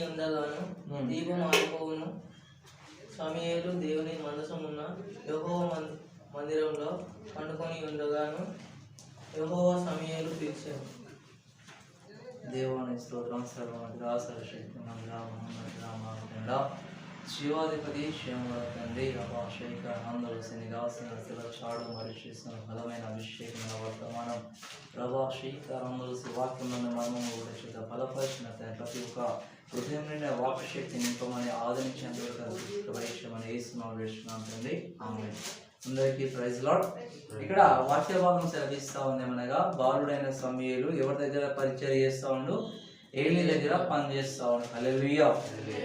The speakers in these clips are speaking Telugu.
ఉండగాను దీపం ఆరిపోవును. సమూయేలు దేవుని మందసమున్న యెహోవా మందిరంలో పండుకొని ఉండగాను యెహోవా సమూయేలు పిలిచాను. దేవుని స్తోత్రం. సర్వమంతుడా సర్వశక్తిమంతుడా శివాధిపతి క్షేమముల తండ్రి అభిషేక ఆందోళన నివాసిన చాడు మరియు చేసిన బలమైన అభిషేకం వర్తమానం ప్రభా శ్రీకారంలో వాక్యంలోని మర్మము కూడా చేత బలపరిచిన ప్రతి ఒక్క హృదయం నిండా వాక్శక్తి నింపమని ఆదరించేందుకు పరీక్షమని వేస్తున్నాం వేస్తున్నాం తండ్రి. ఆమె అందరికీ ప్రైజ్ లార్డ్. ఇక్కడ వాక్య భాగం సెలవిస్తా ఉందేమనగా బాలుడైన సమూయేలు ఎవరి దగ్గర పరిచయం చేస్తా ఉండు? ఏలీ దగ్గర పని చేస్తా ఉండు. హల్లెలూయా.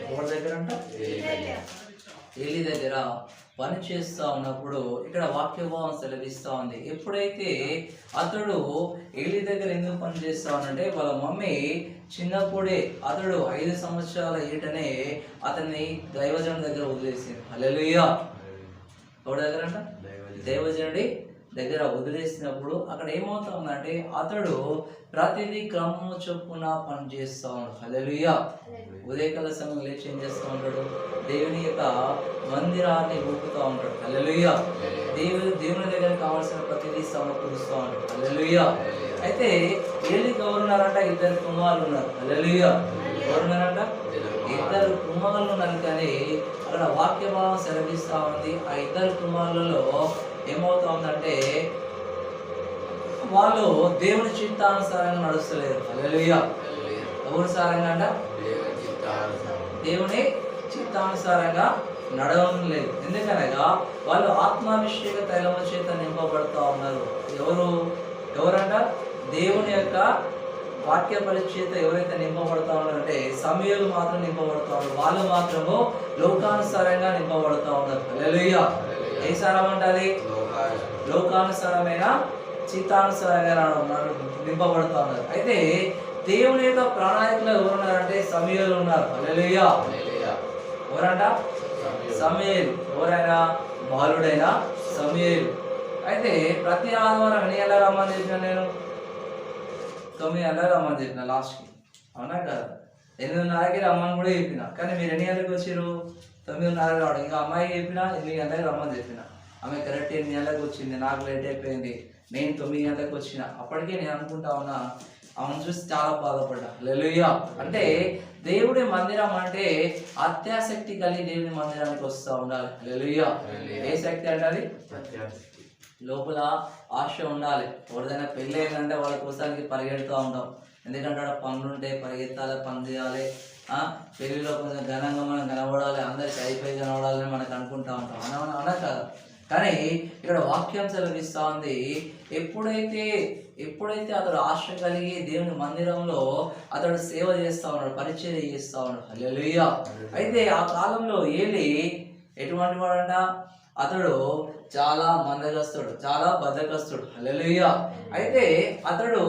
ఎవరి దగ్గర అంట? ఏలీ దగ్గర పని చేస్తా ఉన్నప్పుడు ఇక్కడ వాక్యభావం సెలవిస్తా ఉంది. ఎప్పుడైతే అతడు ఏలీ దగ్గర ఎందుకు పని చేస్తా ఉన్నంటే వాళ్ళ మమ్మీ చిన్నప్పుడే అతడు 5 సంవత్సరాల ఏటనే అతన్ని దైవజనుడి దగ్గర వదిలేసింది. హల్లెలూయా. ఎవరి దగ్గర అంట? దైవజనుడి దగ్గర వదిలేసినప్పుడు అక్కడ ఏమవుతా ఉందంటే అతడు ప్రతిదీ క్రమము చొప్పున పని చేస్తూ ఉంటాడు. హల్లెలూయా. ఉదయకాల సమయం లేచి ఏం చేస్తూ ఉంటాడు? దేవుని యొక్క మందిరాన్ని ఊపుతూ ఉంటాడు. హల్లెలూయా. దేవుని దగ్గర కావాల్సిన ప్రతిదీ సమకూరుస్తూ ఉంటాడు. హల్లెలూయా. అయితే ఏలికి ఎవరున్నారంట? 2 కుమారులు ఉన్నారు. హల్లెలూయా. ఎవరున్నారంట? 2 కుమారులు ఉన్నారు. కానీ అక్కడ వాక్య భావం సెలవిస్తూ ఉంది. ఆ 2 కుమారులలో ఏమవుతా ఉందంటే వాళ్ళు దేవుని చిత్తానుసారంగా నడుస్తలేరు. హల్లెలూయా. ఎవరి సారంగా అంట? దేవుని చిత్తానుసారంగా నడవడం లేదు. ఎందుకనగా వాళ్ళు ఆత్మాభిషేక తైలము చేత నింపబడుతూ ఉన్నారు. ఎవరంట? దేవుని యొక్క వాక్య పరిచేత ఎవరైతే నింపబడతా ఉన్నారంటే సమూయేలు మాత్రం నింపబడతా ఉన్నారు. వాళ్ళు మాత్రము లోకానుసారంగా నింపబడతా ఉన్నారు. హల్లెలూయా. ఏ సారం అంటారు? లోకానుసారమైన చిత్తానుసారంగా నింపబడతా ఉన్నారు. అయితే దేవుని యొక్క ప్రణాళికలో ఎవరున్నారంటే సమూయేలు ఉన్నారు. హల్లెలూయా. ఎవరంట? సమూయేలు. ఎవరైనా? బాలుడైన సమూయేలు. అయితే ప్రతి ఆదివారం ఎన్ని గంటలకు రమ్మని చెప్పిన? నేను 9 గంటలకు రమ్మని చెప్పిన లాస్ట్కి. అవునా కదా? 8:30కి రమ్మని కూడా చెప్పిన. కానీ మీరు ఎన్ని గంటలకు వచ్చారు? 9:30 రావడం. ఇంకా అమ్మాయి చెప్పిన 8 గంటలకు రమ్మని చెప్పిన. ఆమె కరెక్ట్ 8 గంటలకు వచ్చింది. నాకు లేట్ అయిపోయింది. నేను 9 గంటలకు వచ్చిన. అప్పటికే నేను అనుకుంటా ఉన్నా, ఆమెను చూసి చాలా బాధపడ్డా. హల్లెలూయా. అంటే దేవుడి మందిరం అంటే అత్యాసక్తి కలిగి దేవుని మందిరానికి వస్తూ ఉండాలి. హల్లెలూయా. ఏ శక్తి అంటారు? లోపల ఆశ ఉండాలి. ఎవరిదైనా పెళ్ళి అయిందంటే వాళ్ళ కోసానికి పరిగెడుతూ ఉంటాం. ఎందుకంటే అక్కడ పనులు ఉంటాయి, పరిగెత్తాలి, పని చేయాలి. పెళ్లిలో కొంచెం ఘనంగా మనం కనబడాలి, అందరికి అయిపోయి కనబడాలని మనకు అనుకుంటా ఉంటాం. అన్నా కదా? కానీ ఇక్కడ వాక్యం సెలవిస్తూ ఉంది, ఎప్పుడైతే అతడు ఆశ కలిగి దేవుని మందిరంలో అతడు సేవ చేస్తూ ఉన్నాడు, పరిచర్య చేస్తూ ఉన్నాడు. హల్లెలూయా. అయితే ఆ కాలంలో ఏలీ ఎటువంటి వాడంట? అతడు చాలా మందగస్తుడు, చాలా బద్ధకస్తుడు. హల్లెలూయా. అయితే అతడు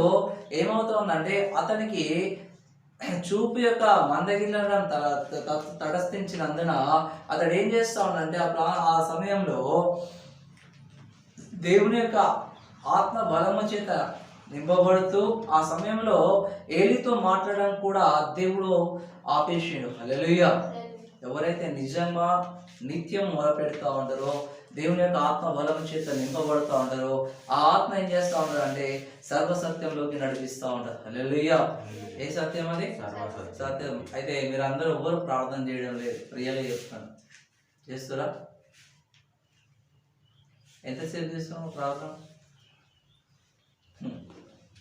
ఏమవుతుందంటే అతనికి చూపు యొక్క మందగిల్లడం తటస్థించినందున అతడు ఏం చేస్తా ఉన్నాడంటే ఆ సమయంలో దేవుని యొక్క ఆత్మ బలము చేత నింపబడుతూ ఆ సమయంలో ఏలితో మాట్లాడడం కూడా దేవుడు ఆపేసిండు. హల్లెలూయా. ఎవరైతే నిజంగా నిత్యం మొదలుపెడతా ఉంటారో, దేవుని యొక్క ఆత్మ బలం చేత నింపబడుతూ ఉంటారో, ఆ ఆత్మ ఏం చేస్తూ ఉంటారు అంటే సర్వసత్యంలోకి నడిపిస్తూ ఉంటారు. హల్లెలూయా. ఏ సత్యం అది? సత్యం. అయితే మీరు అందరూ ఎవరు ప్రార్థన చేయడం లేదు. రియల్గా చెప్తాను. చేస్తురా? ఎంతసేపు చేస్తాము ప్రార్థన?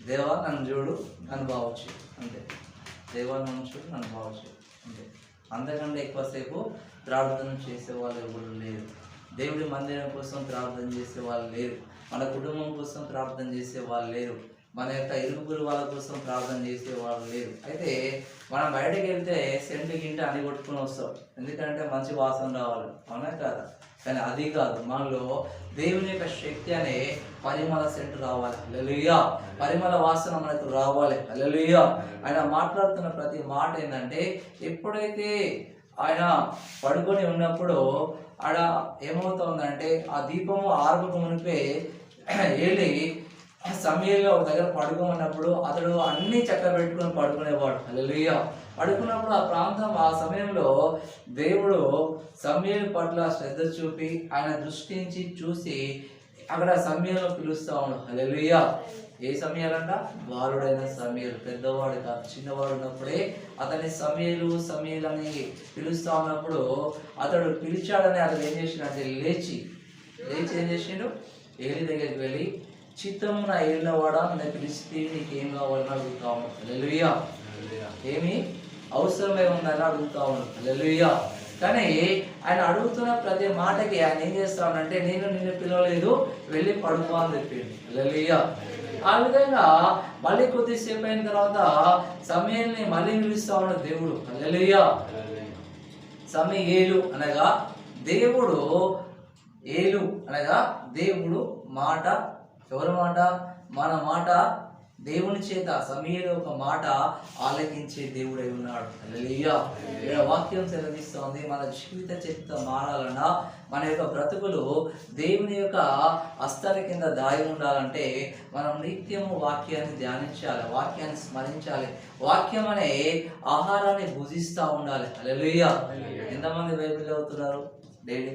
దేవా నన్ను చూడు, నన్ను బావచ్చు అంతే. దేవా నన్ను చూడు, నన్ను బావచ్చు అంతే. అంతకంటే ఎక్కువసేపు ప్రార్థన చేసే వాళ్ళు ఎవరు లేరు. దేవుడి మందిరం కోసం ప్రార్థన చేసే వాళ్ళు లేరు. మన కుటుంబం కోసం ప్రార్థన చేసే వాళ్ళు లేరు. మన యొక్క ఇరుగురు వాళ్ళ కోసం ప్రార్థన చేసే వాళ్ళు లేరు. అయితే మనం బయటకు వెళ్తే సెంటు గింట అని కొట్టుకుని వస్తాం, ఎందుకంటే మంచి వాసన రావాలి. అవునా కాదా? కానీ అది కాదు, మనలో దేవుని యొక్క శక్తి అనే పరిమళ సెంటు రావాలి. హల్లెలూయా. పరిమళ వాసన మనకు రావాలి. హల్లెలూయా. ఆయన మాట్లాడుతున్న ప్రతి మాట ఏంటంటే ఎప్పుడైతే ఆయన పడుకొని ఉన్నప్పుడు ఆడ ఏమవుతుందంటే ఆ దీపము ఆర్పక మునిపే ఏలి సమయంలో ఒక దగ్గర పడుకోమన్నప్పుడు అతడు అన్ని చక్క పెట్టుకొని పడుకునేవాడు. హల్లెలూయా. పడుకున్నప్పుడు ఆ సమయంలో దేవుడు సమూయేలు పట్ల శ్రద్ధ చూపి ఆయన దృష్టించి చూసి అక్కడ సమూయేలును పిలుస్తా ఉన్నాడు. హల్లెలూయా. ఏ సమయాలంట? బాలుడైన సమూయేలు, పెద్దవాడు కాదు, చిన్నవాడు ఉన్నప్పుడే అతని సమూయేలు అని పిలుస్తా ఉన్నప్పుడు అతడు పిలిచాడని అతడు ఏం చేసిండంటే లేచి ఏం చేసిండు? ఏలి దగ్గరికి వెళ్ళి, చిత్తమున ఏలినవాడా నన్ను పిలిస్తే నీకేం కావాలని అడుగుతా ఉన్నాడు. హల్లెలూయా. ఏమి అవసరమై ఉందని అడుగుతా ఉన్నాడు. హల్లెలూయా. కానీ ఆయన అడుగుతున్న ప్రతి మాటకి ఆయన ఏం చేస్తానంటే, నేను నిన్ను పిలవలేదు, వెళ్ళి పడుకో అని చెప్పిండు. హల్లెలూయా. ఆ విధంగా మళ్ళీ కొద్దిసేపు అయిన తర్వాత సమూయేలుని మళ్ళీ పిలుస్తా ఉన్నాడు దేవుడు. హల్లెలూయా. సమూయేలు అనగా దేవుడు, ఏలు అనగా దేవుడు మాట. ఎవరి మాట? మన మాట. దేవుని చేత సమూయేలు ఒక మాట ఆలకించే దేవుడై ఉన్నాడు. హల్లెలూయా. ఇక్కడ వాక్యం సెలవిస్తోంది, మన జీవిత చరిత్ర మారాలన్నా, మన యొక్క బ్రతుకులు దేవుని యొక్క హస్తాల కింద దాగి ఉండాలంటే మనం నిత్యము వాక్యాన్ని ధ్యానించాలి, వాక్యాన్ని స్మరించాలి, వాక్యం అనే ఆహారాన్ని భుజిస్తూ ఉండాలి. హల్లెలూయా. ఎంతమంది బైబిల్ చదువుతున్నారు డైలీ?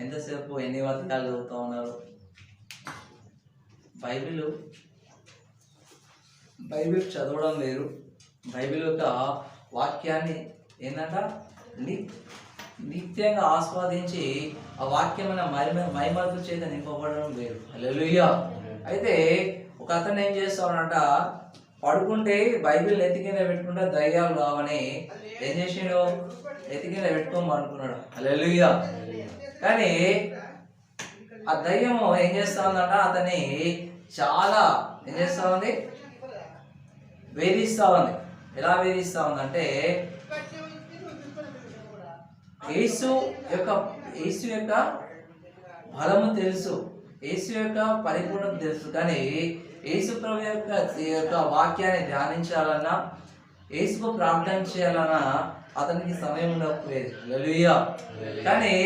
ఎంతసేపు ఎన్ని వాక్యాలు చదువుతూ ఉన్నారు? బైబిల్ చదవడం వేరు, బైబిల్ యొక్క వాక్యాన్ని ఏంటంట నిత్యంగా ఆస్వాదించి ఆ వాక్యమైన మైమర్పు చేత నింపబడడం వేరు. హల్లెలూయా. అయితే ఒక అతను ఏం చేస్తాడంట, పడుకుంటే బైబిల్ ఎత్తి కింద పెట్టుకుంటే దయ్యాలు రావని ఏం చేసిండు? ఎత్తి కింద పెట్టుకోమనుకున్నాడు. హల్లెలూయా. కానీ ఆ దయ్యము ఏం చేస్తా ఉందంట, అతన్ని చాలా ఏం చేస్తా ఉంది? వేధిస్తా ఉంది. ఎలా వేధిస్తా ఉందంటే, యేసు యొక్క బలము తెలుసు, యేసు యొక్క పరిపూర్ణత తెలుసు, కానీ యేసు ప్రభు యొక్క వాక్యాన్ని ధ్యానించాలన్నా, యేసుకు ప్రార్థన చేయాలన్నా అతనికి సమయం ఉండకపోయేది. హల్లెలూయా. కానీ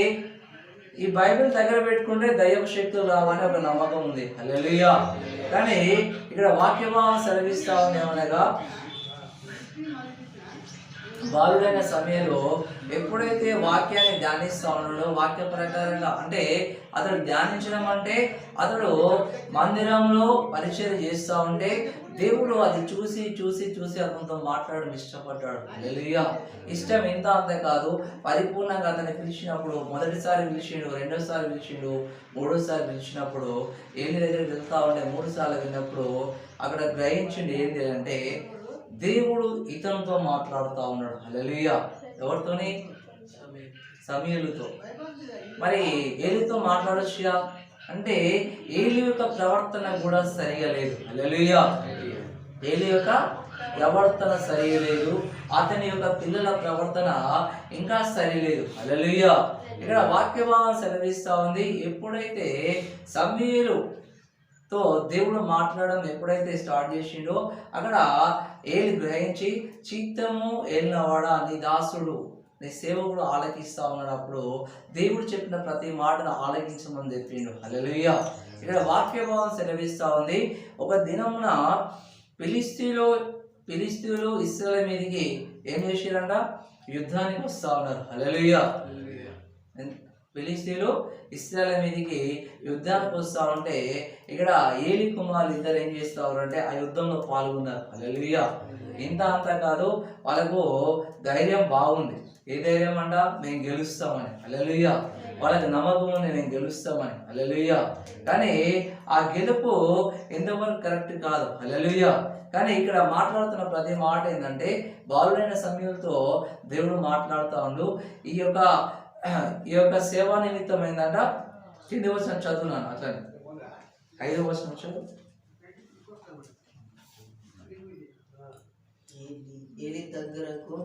ఈ బైబిల్ దగ్గర పెట్టుకుంటే దయ్యపు శక్తులు రావని ఒక నమ్మకం ఉంది. హల్లెలూయా. కానీ ఇక్కడ వాక్యభావం సెలవిస్తా ఉంది ఏమనగా, బాలుడైన సమయంలో ఎప్పుడైతే వాక్యాన్ని ధ్యానిస్తా ఉన్నాడో, వాక్య ప్రకారంగా అంటే అతడు ధ్యానించడం అంటే అతడు మందిరంలో పరిచయం చేస్తూ ఉంటే దేవుడు అది చూసి చూసి చూసి అతనితో మాట్లాడడం ఇష్టపడ్డాడు. హల్లెలూయా. ఇష్టం ఇంత అంతే కాదు, పరిపూర్ణంగా అతన్ని పిలిచినప్పుడు, మొదటిసారి పిలిచిండు, రెండోసారి పిలిచిండు, మూడోసారి పిలిచినప్పుడు, ఏలి దగ్గరికి వెళ్తా ఉంటే 3 సార్లు విన్నప్పుడు అక్కడ గ్రహించిండు ఏంటి అంటే దేవుడు ఇతనితో మాట్లాడుతూ ఉన్నాడు. హల్లెలూయా. ఎవరితోని? సమూయేలుతో. మరి ఏలితో మాట్లాడొచ్చుగా అంటే ఏలి యొక్క ప్రవర్తన కూడా సరిగా లేదు. హల్లెలూయా. ఏలి యొక్క ప్రవర్తన సరిగా లేదు, అతని యొక్క పిల్లల ప్రవర్తన ఇంకా సరిలేదు. హల్లెలూయా. ఇక్కడ వాక్యభావం సెలవిస్తా ఉంది, ఎప్పుడైతే సమూయేలుతో దేవుడు మాట్లాడడం ఎప్పుడైతే స్టార్ట్ చేసిండో అక్కడ ఏలి గ్రహించి, చిత్తము ఏలినవాడా నీ దాసుడు నీ సేవకుడు ఆలకిస్తా ఉన్నప్పుడు దేవుడు చెప్పిన ప్రతి మాటను ఆలకించమని చెప్పిండు. హల్లెలూయా. ఇక్కడ వాక్యభావం సెలవిస్తా ఉంది, ఒక దినమున ఫిలిష్తీయులు ఇశ్రాయేలు మీదకి ఏం చేశారంట? యుద్ధానికి వస్తా ఉన్నారు. హల్లెలూయా. ఫిలిష్తీయులు ఇశ్రాయేలు మీదకి యుద్ధానికి వస్తా ఉంటే ఇక్కడ ఏలి కుమారులు ఇద్దరు ఏం చేస్తా ఉన్నారంటే ఆ యుద్ధంలో పాల్గొన్నారు. హల్లెలూయా. ఇంత అంతా కాదు, వాళ్ళకు ధైర్యం బాగుంది. ఏ ధైర్యం అంట? మేము గెలుస్తామని. హల్లెలూయా. వాళ్ళకి నమ్మకం ఉంది, మేము గెలుస్తామని. హల్లెలూయా. కానీ ఆ గెలుపు ఎంతవరకు కరెక్ట్ కాదు. హల్లెలూయా. కానీ ఇక్కడ మాట్లాడుతున్న ప్రతి మాట ఏంటంటే, బాలుడైన సమూయేలుతో దేవుడు మాట్లాడుతూ ఉండు. ఈ యొక్క సేవా నిమిత్తం ఏంటంట, కింది వచనం చదువున్నాను, అట్లనే 5వ వచనం చదువు. ఏలి దగ్గరకు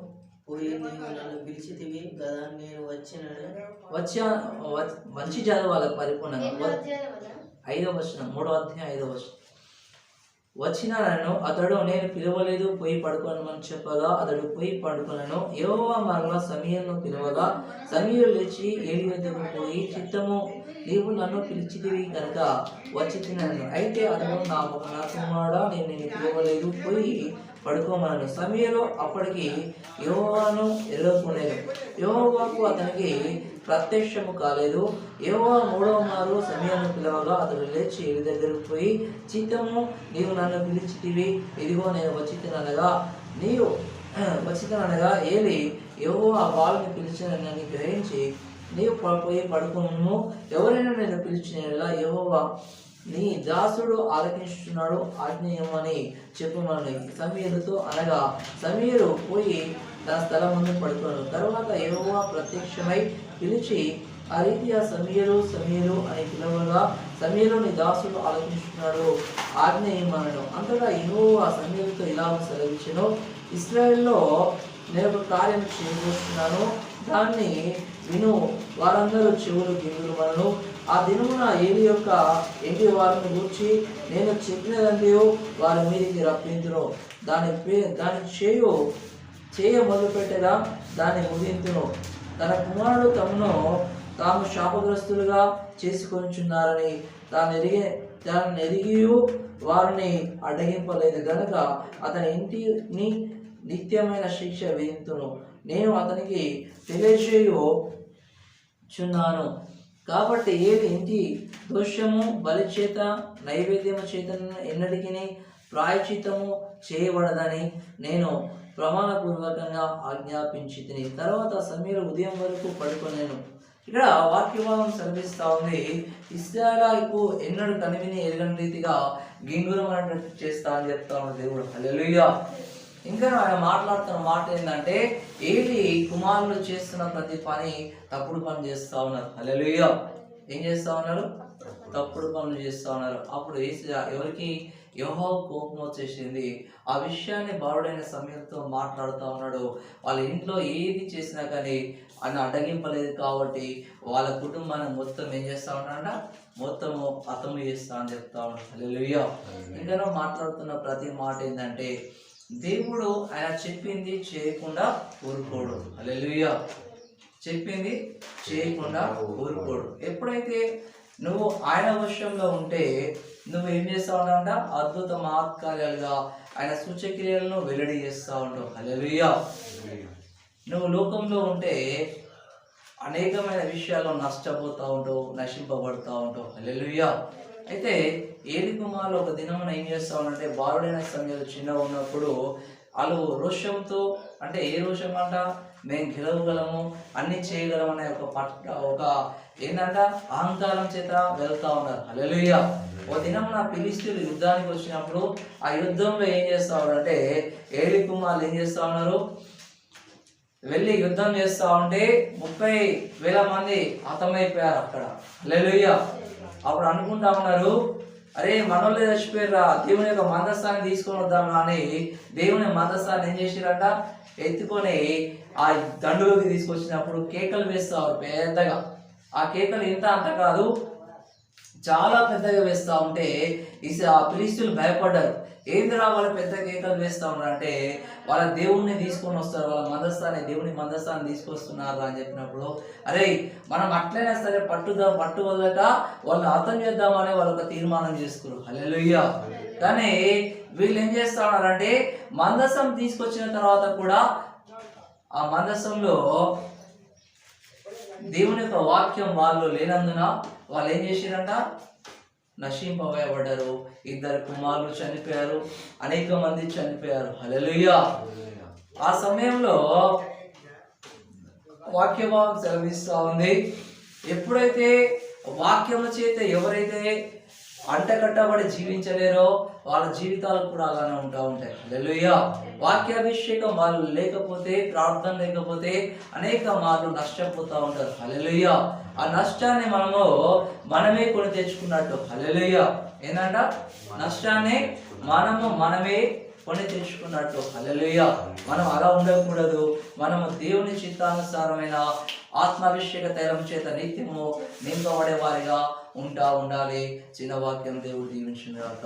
పోయి, నీవు నన్ను పిలిచితివి కదా, నేను మంచి చదవాలి పరిపూర్ణంగా. 5వ వచనం, 3వ అధ్యాయం 5వ వచనం. వచ్చిన నన్ను అతడు, నేను పిలవలేదు, పోయి పడుకోనమని చెప్పగా అతడు పోయి పడుకొనెను. యెహోవా మరలా సమూయేలును పిలవగా సమూయేలు లేచి ఏలి వద్దకు పోయి, చిత్తము నీవు నన్ను పిలిచితివి కనుక వచ్చి తినను. అయితే అతడు, నా కుమారుడా, నేను నిన్ను పిలవలేదు, పోయి పడుకోమనను. సమూయేలు అప్పటికి యెహోవాను ఎరుగకుండెను. యెహోవాకు అతనికి ప్రత్యక్షము కాలేదు. యెహోవా మూడవ మారు సమూయేలును పిలవగా అతడు లేచి ఏలి దగ్గరకు పోయి, చిత్తము నీవు నన్ను పిలిచితివి, ఇదిగో నేను వచ్చితనగా ఏలి యెహోవా ఆ బాలుని పిలిచినని గ్రహించి, నీవు పోయి పడుకును, ఎవరైనా నేను పిలిచిన యెహోవా నీ దాసుడు ఆలకించుతున్నాడు, ఆజ్ఞేయమని చెప్పుమని సమూయేలుతో అనగా, సమూయేలు పోయి తన స్థలం ముందు పడుకున్నాడు. తరువాత యెహోవా ప్రత్యక్షమై పిలిచి, ఆ రీతిగా సమూయేలు సమూయేలు అని పిలవగా, సమూయేలు నీ దాసుడు ఆలకించుతున్నాడు, ఆజ్ఞేయమనను. అంతటా యెహోవా సమూయేలుతో ఇలా సెలవిచ్చెను, ఇశ్రాయేలులో నేను ఒక కార్యం చేయబోతున్నాను, దాన్ని విను, వారందరూ చెవులు గింగురుమనను. ఆ దినమున ఏలి యొక్క ఇంటి వారిని గూర్చి నేను చెప్పినదంటే వారి మీదికి రప్పించును, దాని చేయ మొదలుపెట్టగా దాన్ని ముగింతును. తన కుమారుడు తాము శాపగ్రస్తులుగా చేసుకొనిచున్నారని తాను ఎరిగి వారిని అడ్డగింపలేదు గనుక అతని ఇంటిని నిత్యమైన శిక్ష విధింతును, నేను అతనికి తెలియజేయుచున్నాను. కాబట్టి ఏలి ఇంటి దోషము బలి చేత నైవేద్యము చేత ఎన్నటికీ ప్రాయశ్చిత్తము చేయబడదని నేను ప్రమాణపూర్వకంగా ఆజ్ఞాపించితిని. తర్వాత సమూయేలు ఉదయం వరకు పడుకొనెను. ఇక్కడ వాక్యభాగం సెలవిస్తా ఉంది, ఇశ్రాయేలుకు ఎన్నడూ కనివిని ఎరగని రీతిగా గింగురమైనట్టు చేస్తా అని చెప్తా ఉన్నాడు దేవుడు. హల్లెలూయా. ఇంకా ఆయన మాట్లాడుతున్న మాట ఏంటంటే, ఏలి కుమారులు చేస్తున్న ప్రతి పని తప్పుడు పని చేస్తూ ఉన్నారు. హల్లెలూయా. ఏం చేస్తూ ఉన్నారు? తప్పుడు పనులు చేస్తూ ఉన్నారు. అప్పుడు ఎవరికి యెహోవా కోపం వచ్చేసింది. ఆ విషయాన్ని బాలుడైన సమూయేలుతో మాట్లాడుతూ ఉన్నాడు. వాళ్ళ ఇంట్లో ఏది చేసినా కానీ ఆయన అడ్డగింపలేదు కాబట్టి వాళ్ళ కుటుంబాన్ని మొత్తం ఏం చేస్తూ ఉన్నాడంట, మొత్తము అతము చేస్తా అని చెప్తా ఉన్నాడు. హల్లెలూయా. ఇంకా మాట్లాడుతున్న ప్రతి మాట ఏంటంటే, దేవుడు ఆయన చెప్పింది చేయకుండా ఊరుకోడు. హల్లెలూయా. చెప్పింది చేయకుండా ఊరుకోడు. ఎప్పుడైతే నువ్వు ఆయన వశంలో ఉంటే నువ్వు ఏం చేస్తా ఉంటావంట, అద్భుత మహత్కార్యాలుగా ఆయన సూచక్రియలను వెల్లడి చేస్తూ ఉంటావు. హల్లెలూయా. నువ్వు లోకంలో ఉంటే అనేకమైన విషయాల్లో నష్టపోతూ ఉంటావు, నశింపబడుతూ ఉంటావు. హల్లెలూయా. అయితే ఏలి కుమారులు ఒక దినమున ఏం చేస్తా ఉన్నారంటే, బాలుడైన సమయంలో చిన్నగా ఉన్నప్పుడు వాళ్ళు రోషంతో, అంటే ఏ రోషం అంట, మేము గెలవగలము, అన్ని చేయగలము అనే ఒక ఏంటంట అహంకారం చేత వెళ్తా ఉన్నారు. హల్లెలూయా. ఓ దినమున ఫిలిష్తీయులు యుద్ధానికి వచ్చినప్పుడు ఆ యుద్ధంలో ఏం చేస్తా ఉన్నారంటే, ఏలి కుమారులు ఏం చేస్తా ఉన్నారు, వెళ్ళి యుద్ధం చేస్తా ఉంటే 30,000 మంది హతమైపోయారు అక్కడ. హల్లెలూయా. అప్పుడు అనుకుంటా ఉన్నారు, అరే మనోళ్ళే చచ్చిపోయారా, దేవుని యొక్క మందస్థాన్ని తీసుకొని వద్దామా అని దేవుని మందస్థాన్ని ఏం చేసిరంట, ఎత్తుకొని ఆ దండులోకి తీసుకొచ్చినప్పుడు కేకలు వేస్తారు పెద్దగా. ఆ కేకలు ఇంత అంత కాదు, చాలా పెద్దగా వేస్తూ ఉంటే ఆ ఫిలిష్తీయులు భయపడ్డారు. ఏందిరా వాళ్ళు పెద్ద కేకలు వేస్తూ ఉన్నారంటే, వాళ్ళ దేవుణ్ణి తీసుకొని వస్తారు, వాళ్ళ మందస్థాన్ని, దేవుని మందస్థాన్ని తీసుకొస్తున్నారు అని చెప్పినప్పుడు, అరే మనం అట్లయినా సరే పట్టు వదలక వాళ్ళని అర్థం చేద్దామని వాళ్ళు ఒక తీర్మానం చేసుకున్నారు. హల్లెలూయా. కానీ వీళ్ళు ఏం చేస్తా ఉన్నారంటే, మందస్థం తీసుకొచ్చిన తర్వాత కూడా ఆ మందస్థంలో దేవుని యొక్క వాక్యం వాళ్ళు లేనందున వాళ్ళు ఏం చేసిరంట, నశింపబడ్డారు. 2 కుమారులు చనిపోయారు, అనేక మంది చనిపోయారు. హల్లెలూయా. ఆ సమయంలో వాక్యభావం సెలవిస్తూ ఉంది, ఎప్పుడైతే వాక్యము చేత ఎవరైతే అంటకట్టబడి జీవించలేరో వాళ్ళ జీవితాలు కూడా అలానే ఉంటాయి. హల్లెలూయా. వాక్యాభిషేకం వాళ్ళు లేకపోతే, ప్రార్థన లేకపోతే అనేక మార్లు నష్టపోతూ ఉంటారు. హల్లెలూయా. ఆ నష్టాన్ని మనమే కొని తెచ్చుకున్నట్టు. హల్లెలూయా. ఏంటంట, నష్టాన్ని మనమే కొని తెచ్చుకున్నట్టు. హల్లెలూయా. మనం అలా ఉండకూడదు. మనము దేవుని చిత్తానుసారమైన ఆత్మాభిషేక తైలం చేత నిత్యము నింపబడే వారిగా ఉండాలి. చిన్న వాక్యం దేవుడు దీవించును గాక.